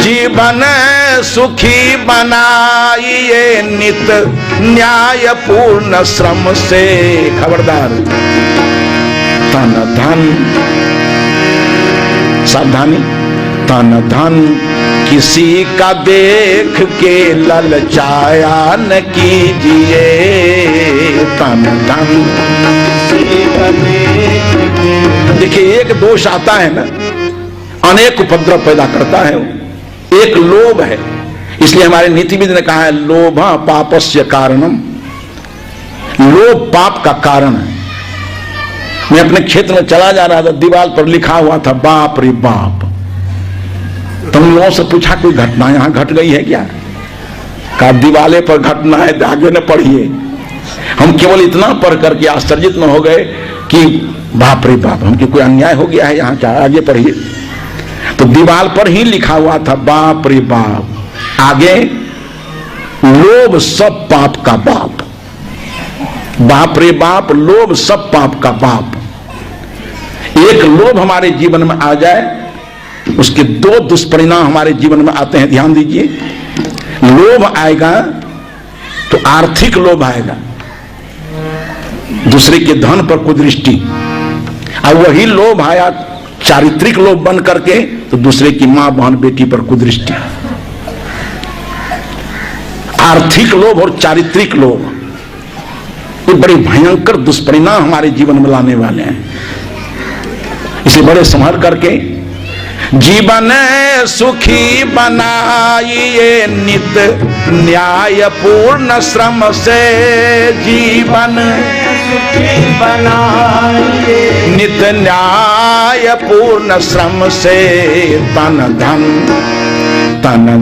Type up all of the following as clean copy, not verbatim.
जीवन सुखी बनाइए नित न्याय पूर्ण श्रम से। खबरदार, तन धन, सावधानी, तन धन किसी का देख के ललचाया न कीजिए। तन धन किसी का देख के, देखिए एक दोष आता है ना, अनेक उपद्रव पैदा करता है। एक लोभ है, इसलिए हमारे नीतिविद ने कहा है लोभा पापस्य कारणम। लोभ पाप का कारण है। मैं अपने क्षेत्र में चला जा रहा था, दीवार पर लिखा हुआ था बाप रे बाप। तो हम लोगों से पूछा कोई घटना यहां घट गई है क्या? कहा दीवाले पर घटना है, आगे न पढ़िए। हम केवल इतना पढ़ करके आश्चर्यित न हो गए कि बाप रे बाप, हमको कोई अन्याय हो गया है यहाँ, क्या आगे पढ़िए। तो दीवार पर ही लिखा हुआ था बाप रे बाप, आगे लोभ सब पाप का बाप। बाप रे बाप, लोभ सब पाप का बाप। एक लोभ हमारे जीवन में आ जाए, उसके दो दुष्परिणाम हमारे जीवन में आते हैं, ध्यान दीजिए। लोभ आएगा तो आर्थिक लोभ आएगा, दूसरे के धन पर कुदृष्टि। और वही लोभ आया चारित्रिक लोभ बन करके तो दूसरे की मां बहन बेटी पर कुदृष्टि। आर्थिक लोभ और चारित्रिक लोभ ये बड़े भयंकर दुष्परिणाम हमारे जीवन में लाने वाले हैं। इसे बड़े संभल करके जीवन सुखी बनाइए नित न्याय पूर्ण श्रम से। जीवन सुखी बनाइए नित न्याय पूर्ण श्रम से। तन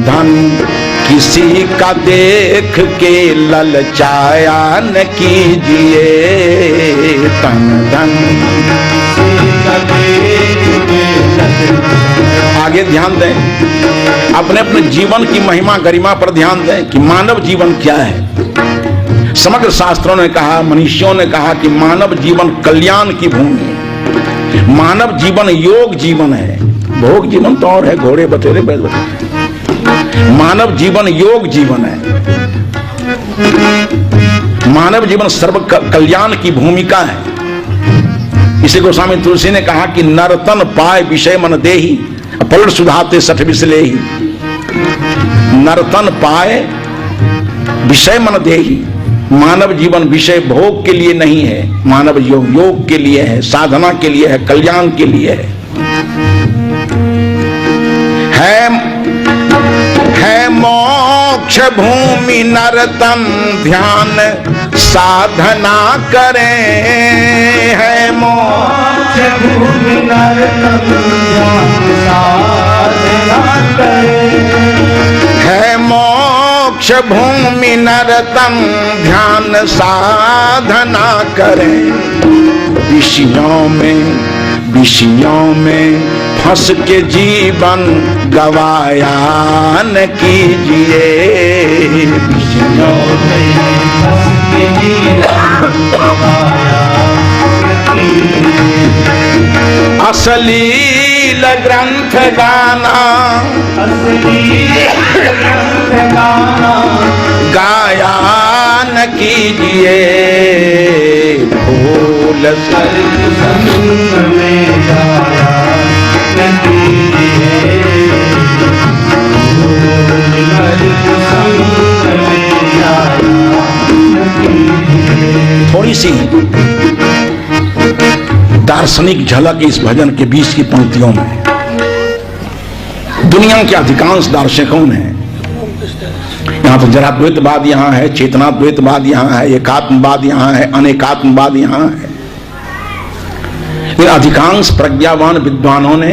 धन किसी का देख के ललचाया न कीजिए। तन धन आगे ध्यान दें, अपने अपने जीवन की महिमा गरिमा पर ध्यान दें कि मानव जीवन क्या है। समग्र शास्त्रों ने कहा, मनीषियों ने कहा कि मानव जीवन कल्याण की भूमि है। मानव जीवन योग जीवन है, भोग जीवन तो और है, घोड़े बटेरे बैल बटेरे। मानव जीवन योग जीवन है। मानव जीवन सर्व कल्याण की भूमिका है। इसे गोस्वामी तुलसी ने कहा कि नरतन पाए विषय मन देही पलट सुधाते सठ विसले ही। नरतन पाए विषय मन देही। मानव जीवन विषय भोग के लिए नहीं है, मानव योग के लिए है, साधना के लिए है, कल्याण के लिए है। मोक्ष भूमि नरतन ध्यान साधना करें। है मोक्ष भूमि नरतन ध्यान साधना करें। है मोक्ष भूमि नरतन ध्यान साधना करें। विषयों में फंस के जीवन गवाया न कीजिए। विषयों में फंस के जीवन गवाया न कीजिए। अश्लील ग्रंथ गाना, गाया न कीजिए। भूल में गाया न कीजिए। थोड़ी सी दार्शनिक झलक इस भजन के बीच की पंक्तियों में। दुनिया के अधिकांश दार्शनिकों ने, यहाँ तो जरा द्वैतवाद यहाँ है, चेतना द्वैतवाद यहाँ है, एकात्मवाद यहाँ है, अनेकात्मवाद यहाँ है। अधिकांश प्रज्ञावान विद्वानों ने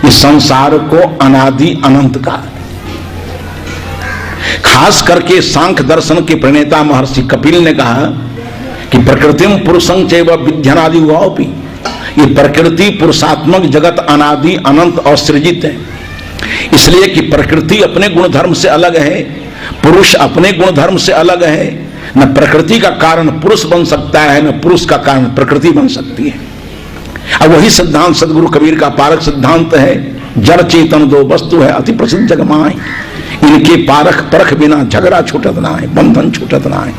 इस संसार को अनादि अनंत का, खास करके सांख्य दर्शन के प्रणेता महर्षि कपिल ने कहा कि प्रकृतिम पुरुषं चैव विध्यनादि हुआपि। ये प्रकृति पुरुषात्मक जगत अनादि अनंत और सृजित है, इसलिए कि प्रकृति अपने गुणधर्म से अलग है, पुरुष अपने गुणधर्म से अलग है। न प्रकृति का कारण पुरुष बन सकता है, न पुरुष का कारण प्रकृति बन सकती है। अब वही सिद्धांत सदगुरु कबीर का पारक सिद्धांत है जड़ चेतन दो वस्तु है अति प्रसिद्ध जग माय, इनके पारख परख बिना झगड़ा छूटत ना है, बंधन छूटत ना है।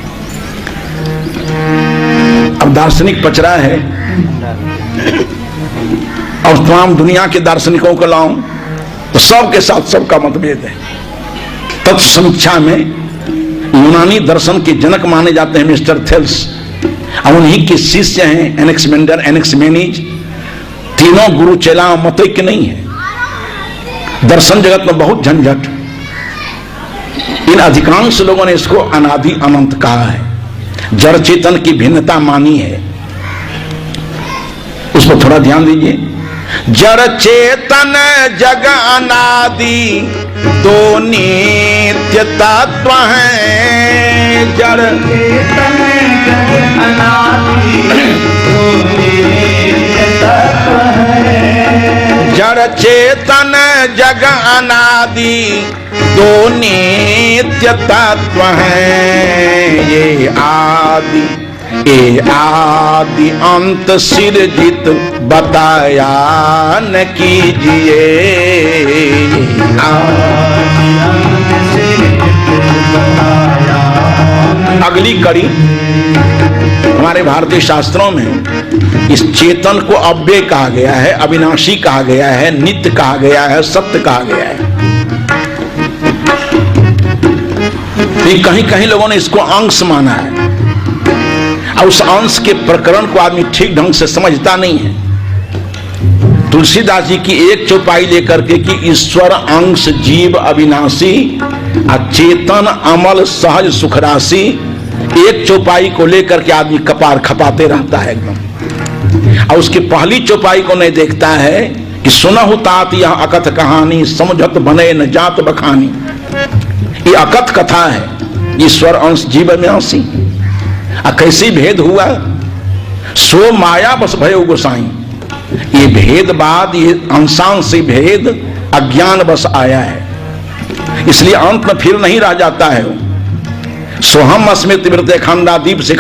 अब दार्शनिक पचरा है और तमाम दुनिया के दार्शनिकों को लाऊं तो सबके साथ सबका मतभेद है। तत्समीक्षा में यूनानी दर्शन के जनक माने जाते हैं मिस्टर थेल्स, और उन्हीं के शिष्य हैं एनेक्समेंडर, एनेक्समेनीज। तीनों गुरु चेला मतैक्य नहीं है। दर्शन जगत में बहुत झंझट। इन अधिकांश लोगों ने इसको अनादि अनंत कहा है, जड़ चेतन की भिन्नता मानी है। उस पर थोड़ा ध्यान दीजिए। जड़ चेतन जग अनादि दो नित्य तत्व हैं। जड़ चेतन जग अनादि दो नित्य तत्व हैं। जड़ चेतन जग अनादि दो नित्य तत्व हैं। ये आदि अंत सिरजित बताया न कीजिए। अगली कड़ी हमारे भारतीय शास्त्रों में इस चेतन को अव्यय कहा गया है, अविनाशी कहा गया है, नित्य कहा गया है, सत्य कहा गया है। कहीं कहीं लोगों ने इसको अंश माना है और उस अंश के प्रकरण को आदमी ठीक ढंग से समझता नहीं है। तुलसीदास जी की एक चौपाई लेकर के कि ईश्वर अंश जीव अविनाशी अचेतन अमल सहज सुखराशि, एक चौपाई को लेकर के आदमी कपार खपाते रहता है एकदम, और उसकी पहली चौपाई को नहीं देखता है कि सुनहु तात यह अकथ कहानी, समझत बने न जात बखानी। ये अकथ कथा है, ईश्वर अंश जीव अविनाशी। कैसी भेद हुआ, सो माया बस भयो गोसाई। ये भेदवाद, ये अंशांश भेद अज्ञान बस आया है, इसलिए अंत में फिर नहीं रह जाता है। सोहम अस्मित वृत्ते खंडा दीप से